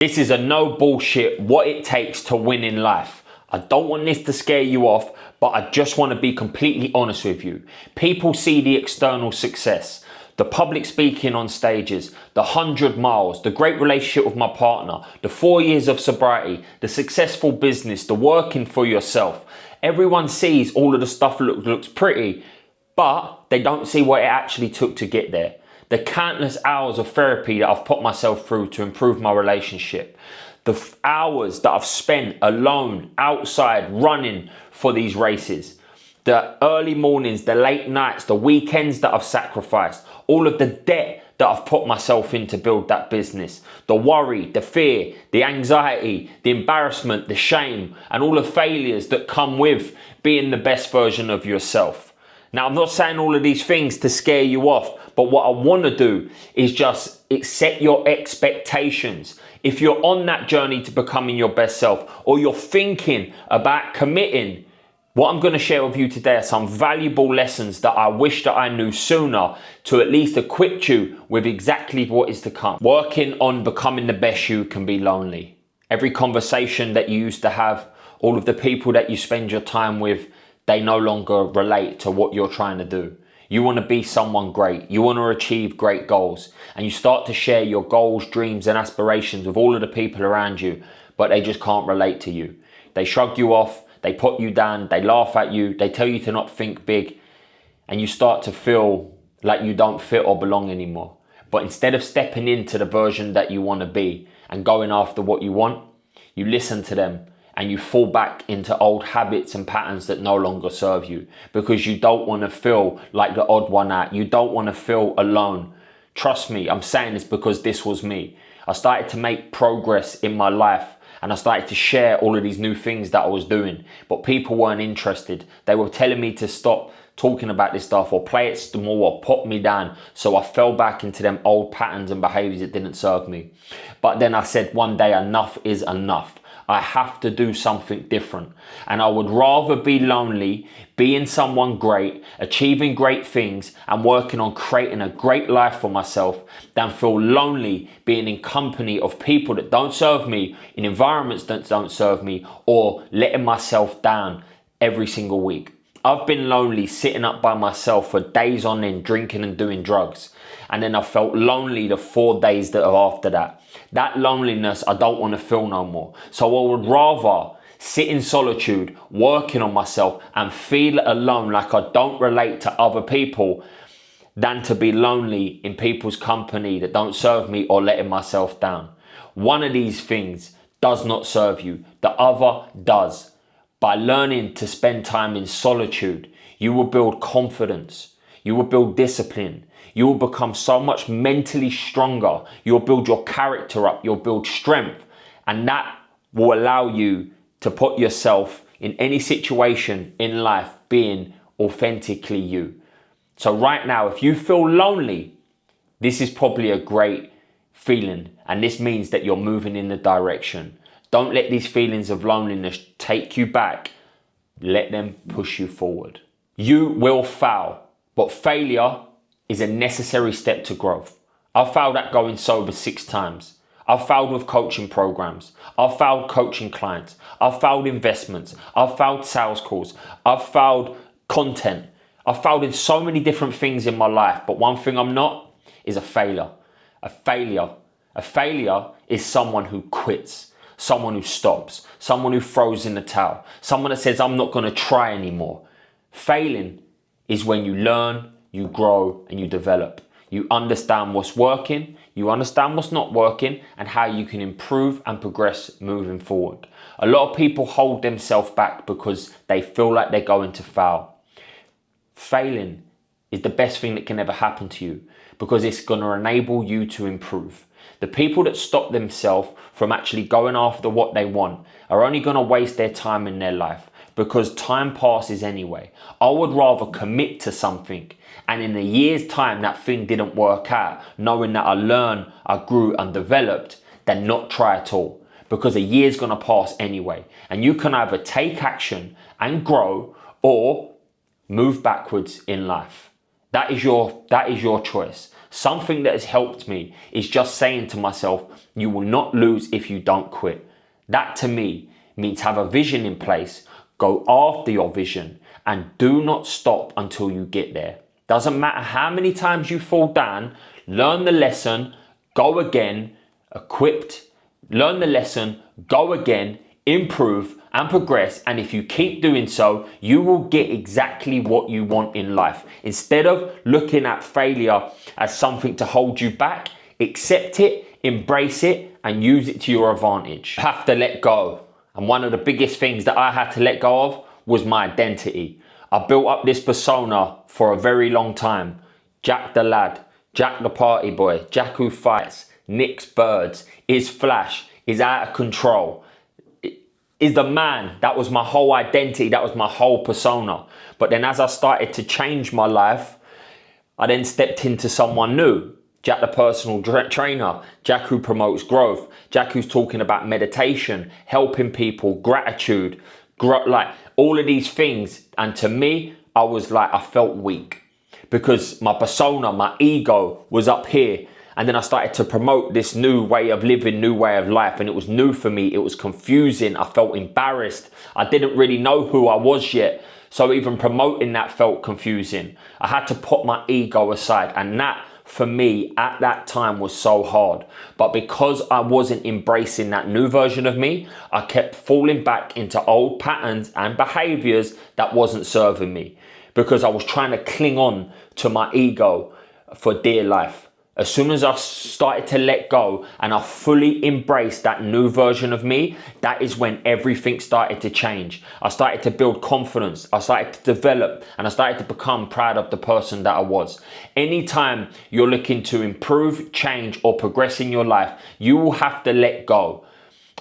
This is a no bullshit what it takes to win in life. I don't want this to scare you off, but I just want to be completely honest with you. People see the external success, the public speaking on stages, the 100 miles, the great relationship with my partner, the 4 years of sobriety, the successful business, the working for yourself. Everyone sees all of the stuff looks pretty, but they don't see what it actually took to get there. The countless hours of therapy that I've put myself through to improve my relationship. The hours that I've spent alone, outside, running for these races. The early mornings, the late nights, the weekends that I've sacrificed. All of the debt that I've put myself in to build that business. The worry, the fear, the anxiety, the embarrassment, the shame, and all the failures that come with being the best version of yourself. Now, I'm not saying all of these things to scare you off, but what I want to do is just set your expectations. If you're on that journey to becoming your best self, or you're thinking about committing, what I'm going to share with you today are some valuable lessons that I wish that I knew sooner to at least equip you with exactly what is to come. Working on becoming the best you can be lonely. Every conversation that you used to have, all of the people that you spend your time with, they no longer relate to what you're trying to do. You want to be someone great. You want to achieve great goals. And you start to share your goals, dreams, and aspirations with all of the people around you, but they just can't relate to you. They shrug you off. They put you down. They laugh at you. They tell you to not think big. And you start to feel like you don't fit or belong anymore. But instead of stepping into the version that you want to be and going after what you want, you listen to them. And you fall back into old habits and patterns that no longer serve you because you don't want to feel like the odd one out. You don't want to feel alone. Trust me, I'm saying this because this was me. I started to make progress in my life and I started to share all of these new things that I was doing, but people weren't interested. They were telling me to stop talking about this stuff or play it small or put me down. So I fell back into them old patterns and behaviors that didn't serve me. But then I said one day, enough is enough. I have to do something different. And I would rather be lonely, being someone great, achieving great things and working on creating a great life for myself than feel lonely being in company of people that don't serve me, in environments that don't serve me, or letting myself down every single week. I've been lonely sitting up by myself for days on end, drinking and doing drugs. And then I felt lonely the 4 days that are after that. That loneliness I don't want to feel no more. So I would rather sit in solitude, working on myself and feel alone like I don't relate to other people than to be lonely in people's company that don't serve me or letting myself down. One of these things does not serve you. The other does. By learning to spend time in solitude, you will build confidence. You will build discipline. You will become so much mentally stronger. You'll build your character up. You'll build strength. And that will allow you to put yourself in any situation in life being authentically you. So right now, if you feel lonely, this is probably a great feeling. And this means that you're moving in the direction. Don't let these feelings of loneliness take you back. Let them push you forward. You will fail, but failure is a necessary step to growth. I've failed at going sober 6 times. I've failed with coaching programs. I've failed coaching clients. I've failed investments. I've failed sales calls. I've failed content. I've failed in so many different things in my life, but one thing I'm not is a failure. A failure is someone who quits, someone who stops, someone who throws in the towel, someone that says, I'm not going to try anymore. Failing is when you learn, you grow, and you develop. You understand what's working, you understand what's not working, and how you can improve and progress moving forward. A lot of people hold themselves back because they feel like they're going to fail. Failing is the best thing that can ever happen to you because it's going to enable you to improve. The people that stop themselves from actually going after what they want are only going to waste their time in their life because time passes anyway. I would rather commit to something and in a year's time that thing didn't work out, knowing that I learned, I grew and developed, than not try at all because a year's going to pass anyway. And you can either take action and grow or move backwards in life. That is your choice. Something that has helped me is just saying to myself, you will not lose if you don't quit. That to me means have a vision in place, go after your vision, and do not stop until you get there. Doesn't matter how many times you fall down, learn the lesson, go again, equipped, learn the lesson, go again, improve and progress. And if you keep doing so, you will get exactly what you want in life. Instead of looking at failure as something to hold you back, accept it, embrace it, and use it to your advantage. You have to let go. And one of the biggest things that I had to let go of was my identity. I built up this persona for a very long time. Jack the lad, Jack the party boy, Jack who fights, nicks birds, is flash, is out of control, is the man. That was my whole identity. That was my whole persona. But then as I started to change my life, I then stepped into someone new. Jack the personal trainer, Jack who promotes growth, Jack who's talking about meditation, helping people, gratitude, like all of these things. And to me, I felt weak because my persona, my ego was up here. And then I started to promote this new way of living, new way of life. And it was new for me. It was confusing. I felt embarrassed. I didn't really know who I was yet. So even promoting that felt confusing. I had to put my ego aside. And that, for me, at that time was so hard. But because I wasn't embracing that new version of me, I kept falling back into old patterns and behaviors that wasn't serving me. Because I was trying to cling on to my ego for dear life. As soon as I started to let go and I fully embraced that new version of me, that is when everything started to change. I started to build confidence. I started to develop and I started to become proud of the person that I was. Anytime you're looking to improve, change, or progress in your life, you will have to let go.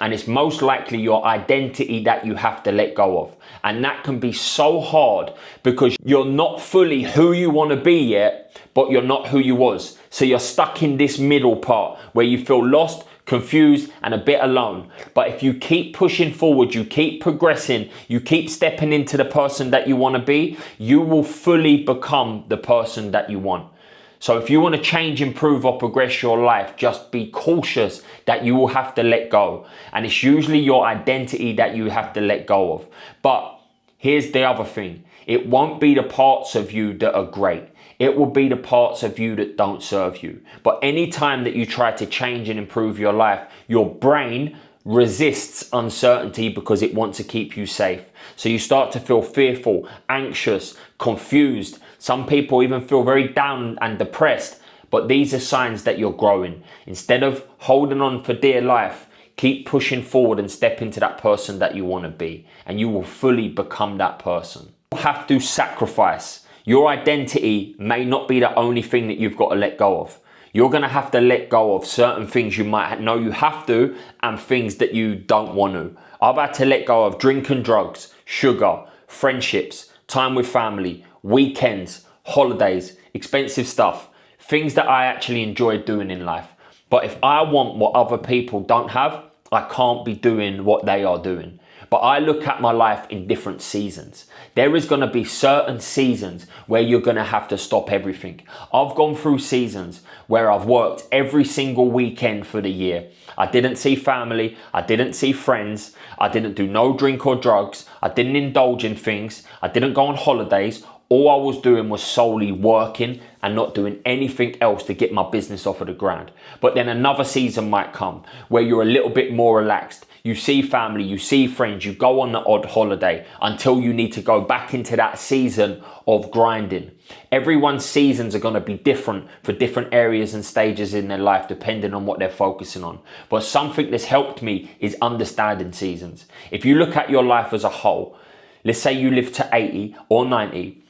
And it's most likely your identity that you have to let go of. And that can be so hard because you're not fully who you want to be yet, but you're not who you was. So you're stuck in this middle part where you feel lost, confused, and a bit alone. But if you keep pushing forward, you keep progressing, you keep stepping into the person that you want to be, you will fully become the person that you want. So if you want to change, improve, or progress your life, just be cautious that you will have to let go. And it's usually your identity that you have to let go of. But here's the other thing. It won't be the parts of you that are great. It will be the parts of you that don't serve you. But anytime that you try to change and improve your life, your brain resists uncertainty because it wants to keep you safe. So you start to feel fearful, anxious, confused. Some people even feel very down and depressed, but these are signs that you're growing. Instead of holding on for dear life, keep pushing forward and step into that person that you want to be, and you will fully become that person. You have to sacrifice. Your identity may not be the only thing that you've got to let go of. You're going to have to let go of certain things you might know you have to and things that you don't want to. I've had to let go of drink and drugs, sugar, friendships, time with family, weekends, holidays, expensive stuff, things that I actually enjoy doing in life. But if I want what other people don't have, I can't be doing what they are doing. But I look at my life in different seasons. There is going to be certain seasons where you're going to have to stop everything. I've gone through seasons where I've worked every single weekend for the year. I didn't see family. I didn't see friends. I didn't do no drink or drugs. I didn't indulge in things. I didn't go on holidays. All I was doing was solely working and not doing anything else to get my business off of the ground. But then another season might come where you're a little bit more relaxed. You see family, you see friends, you go on the odd holiday until you need to go back into that season of grinding. Everyone's seasons are going to be different for different areas and stages in their life depending on what they're focusing on. But something that's helped me is understanding seasons. If you look at your life as a whole, let's say you live to 80 or 90,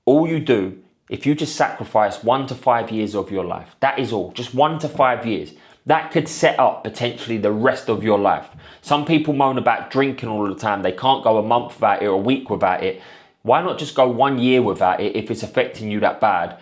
all you do, if you just sacrifice 1 to 5 years of your life, that is all, just 1 to 5 years, that could set up potentially the rest of your life. Some people moan about drinking all the time. They can't go a month without it or a week without it. Why not just go 1 year without it if it's affecting you that bad?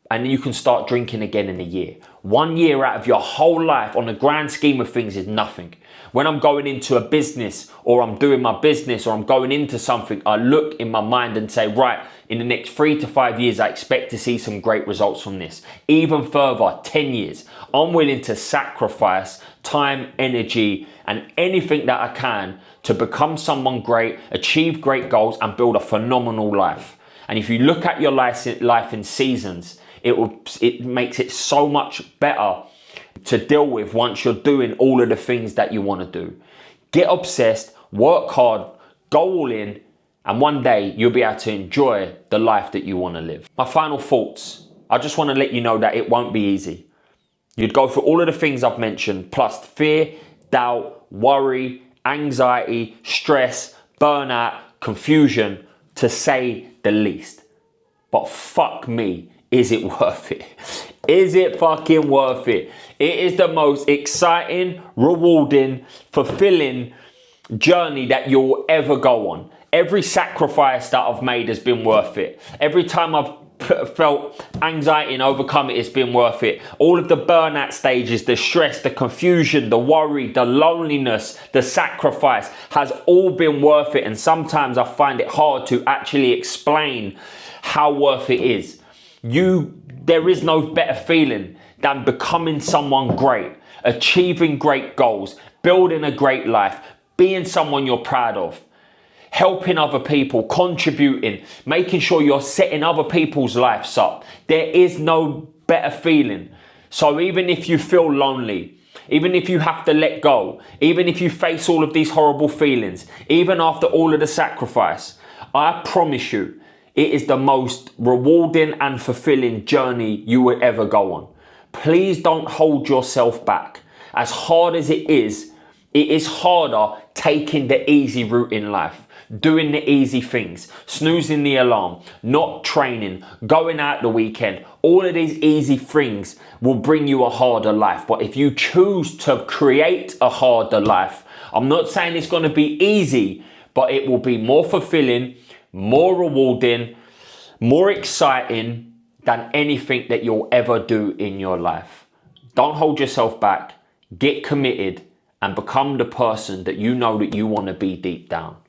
And then you can start drinking again in a year. 1 year out of your whole life on the grand scheme of things is nothing. When I'm going into a business or I'm doing my business or I'm going into something, I look in my mind and say, right, in the next 3 to 5 years, I expect to see some great results from this. Even further, 10 years. I'm willing to sacrifice time, energy, and anything that I can to become someone great, achieve great goals, and build a phenomenal life. And if you look at your life in seasons, it makes it so much better to deal with once you're doing all of the things that you want to do. Get obsessed, work hard, go all in, and one day you'll be able to enjoy the life that you want to live. My final thoughts. I just want to let you know that it won't be easy. You'd go through all of the things I've mentioned, plus fear, doubt, worry, anxiety, stress, burnout, confusion, to say the least. But fuck me, is it worth it? Is it fucking worth it? It is the most exciting, rewarding, fulfilling journey that you'll ever go on. Every sacrifice that I've made has been worth it. Every time I've felt anxiety and overcome it, it's been worth it. All of the burnout stages, the stress, the confusion, the worry, the loneliness, the sacrifice has all been worth it. And sometimes I find it hard to actually explain how worth it is. There is no better feeling than becoming someone great, achieving great goals, building a great life, being someone you're proud of, helping other people, contributing, making sure you're setting other people's lives up. There is no better feeling. So even if you feel lonely, even if you have to let go, even if you face all of these horrible feelings, even after all of the sacrifice, I promise you, it is the most rewarding and fulfilling journey you will ever go on. Please don't hold yourself back. As hard as it is harder taking the easy route in life, doing the easy things, snoozing the alarm, not training, going out the weekend. All of these easy things will bring you a harder life. But if you choose to create a harder life, I'm not saying it's going to be easy, but it will be more fulfilling, more rewarding, more exciting than anything that you'll ever do in your life. Don't hold yourself back. Get committed and become the person that you know that you want to be deep down.